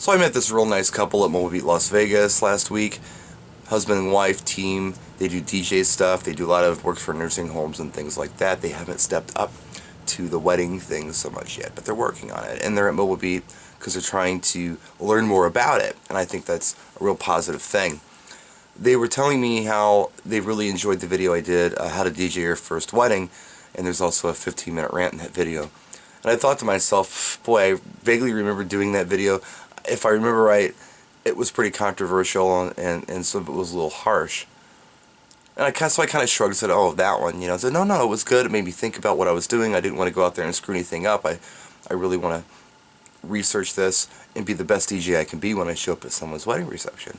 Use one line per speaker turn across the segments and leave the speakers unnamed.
So I met this real nice couple at Mobile Beat Las Vegas last week. Husband and wife team. They do DJ stuff. They do a lot of work for nursing homes and things like that. They haven't stepped up to the wedding thing so much yet, but they're working on it. And they're at Mobile Beat because they're trying to learn more about it. And I think that's a real positive thing. They were telling me how they really enjoyed the video I did, how to DJ your first wedding. And there's also a 15-minute rant in that video. And I thought to myself, boy, I vaguely remember doing that video. If I remember right, it was pretty controversial and some of it was a little harsh. And so I kind of shrugged and said, oh, that one, I said, no, it was good. It made me think about what I was doing. I didn't want to go out there and screw anything up. I really want to research this and be the best DJ I can be when I show up at someone's wedding reception.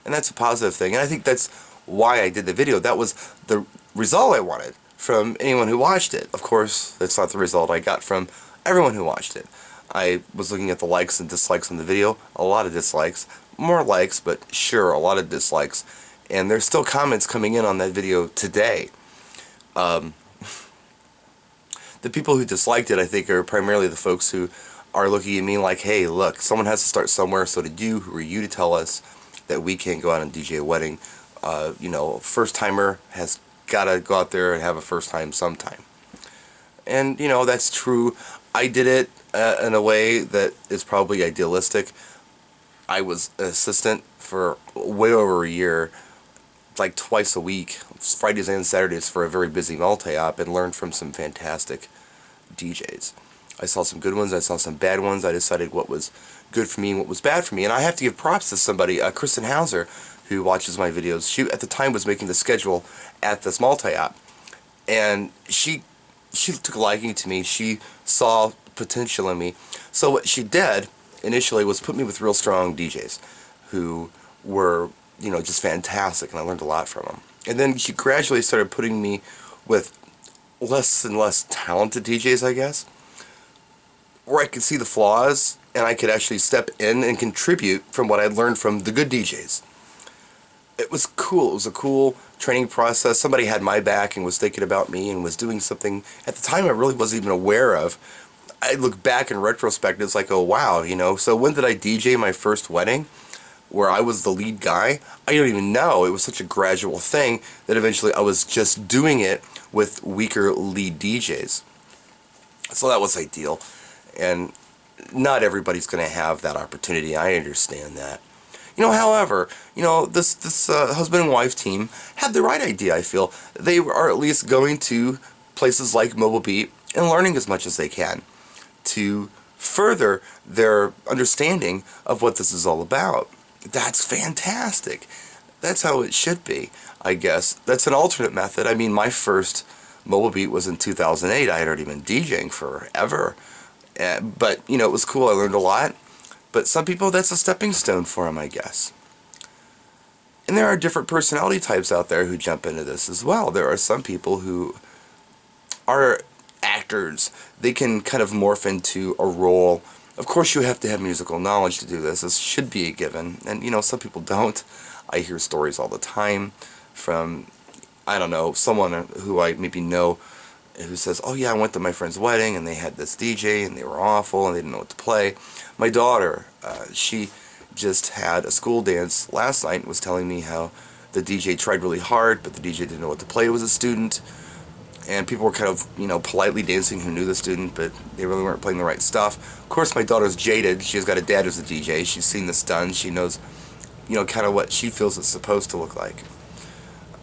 And that's a positive thing. And I think that's why I did the video. That was the result I wanted from anyone who watched it. Of course, that's not the result I got from everyone who watched it. I was looking at the likes and dislikes on the video. A lot of dislikes. More likes, but sure, a lot of dislikes. And there's still comments coming in on that video today. The people who disliked it, I think, are primarily the folks who are looking at me like, hey, look, someone has to start somewhere, so did you. Who are you to tell us that we can't go out and DJ a wedding? First-timer has got to go out there and have a first time sometime. And, that's true. I did it in a way that is probably idealistic. I was an assistant for way over a year, like twice a week, Fridays and Saturdays, for a very busy multi-op, and learned from some fantastic DJs. I saw some good ones, I saw some bad ones. I decided what was good for me and what was bad for me. And I have to give props to somebody, Kristen Hauser, who watches my videos. She, at the time, was making the schedule at this multi-op. And she took a liking to me. She saw potential in me. So what she did initially was put me with real strong DJs who were, just fantastic, and I learned a lot from them. And then she gradually started putting me with less and less talented DJs, I guess, where I could see the flaws and I could actually step in and contribute from what I'd learned from the good DJs. It was cool. It was a cool training process. Somebody had my back and was thinking about me and was doing something at the time I really wasn't even aware of. I look back in retrospect, it's like, oh wow, So when did I DJ my first wedding where I was the lead guy? I don't even know. It was such a gradual thing that eventually I was just doing it with weaker lead DJs. So that was ideal. And not everybody's going to have that opportunity. I understand that. However, this husband and wife team had the right idea, I feel. They are at least going to places like Mobile Beat and learning as much as they can to further their understanding of what this is all about. That's fantastic. That's how it should be, I guess. That's an alternate method. I mean, my first Mobile Beat was in 2008. I had already been DJing forever. But, it was cool. I learned a lot. But some people, that's a stepping stone for them, I guess. And there are different personality types out there who jump into this as well. There are some people who are actors. They can kind of morph into a role. Of course, you have to have musical knowledge to do this. This should be a given. And, some people don't. I hear stories all the time from, I don't know, someone who I maybe know who says, oh yeah, I went to my friend's wedding and they had this DJ and they were awful and they didn't know what to play. My daughter, she just had a school dance last night and was telling me how the DJ tried really hard, but the DJ didn't know what to play. It was a student, and people were kind of, politely dancing who knew the student, but they really weren't playing the right stuff. Of course, my daughter's jaded. She's got a dad who's a DJ. She's seen this done. She knows, kind of what she feels it's supposed to look like.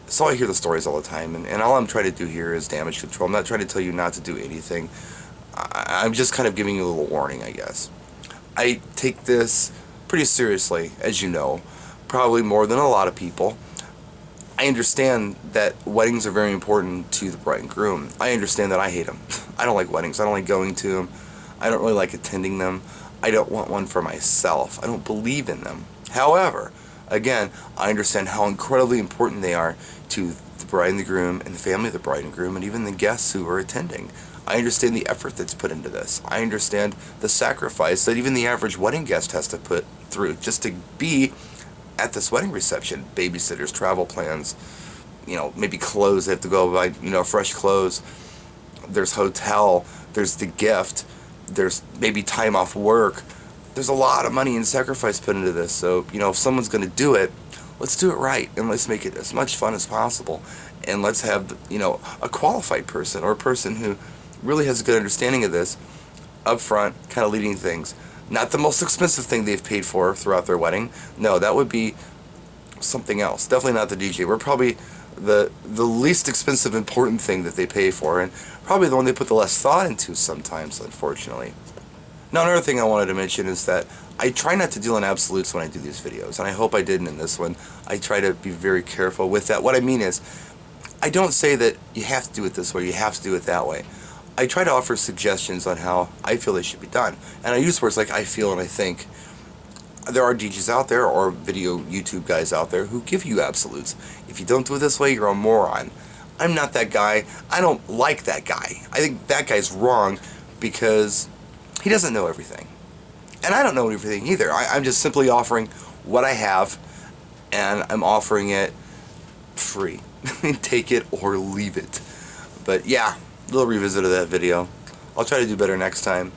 So I hear the stories all the time, and all I'm trying to do here is damage control. I'm not trying to tell you not to do anything. I'm just kind of giving you a little warning, I guess. I take this pretty seriously, as you know, probably more than a lot of people. I understand that weddings are very important to the bride and groom. I understand that I hate them. I don't like weddings. I don't like going to them. I don't really like attending them. I don't want one for myself. I don't believe in them. However, again, I understand how incredibly important they are to the bride and the groom and the family of the bride and groom and even the guests who are attending. I understand the effort that's put into this. I understand the sacrifice that even the average wedding guest has to put through just to be at this wedding reception. Babysitters, travel plans, maybe clothes. They have to go buy, fresh clothes. There's hotel. There's the gift. There's maybe time off work. there's a lot of money and sacrifice put into this. So, you know, if someone's going to do it, let's do it right, and let's make it as much fun as possible. And let's have, you know, a qualified person, or a person who really has a good understanding of this up front, kind of leading things. Not the most expensive thing they've paid for throughout their wedding. No, that would be something else. Definitely not the DJ. We're probably the least expensive important thing that they pay for, and probably the one they put the less thought into sometimes, unfortunately. Now, another thing I wanted to mention is that I try not to deal in absolutes when I do these videos, and I hope I didn't in this one. I try to be very careful with that. What I mean is, I don't say that you have to do it this way, you have to do it that way. I try to offer suggestions on how I feel they should be done, and I use words like I feel and I think. There are DJs out there, or video YouTube guys out there, who give you absolutes. If you don't do it this way, you're a moron. I'm not that guy. I don't like that guy. I think that guy's wrong because he doesn't know everything. And I don't know everything either. I'm just simply offering what I have, and I'm offering it free. Take it or leave it. But yeah, a little revisit of that video. I'll try to do better next time.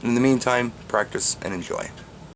In the meantime, practice and enjoy.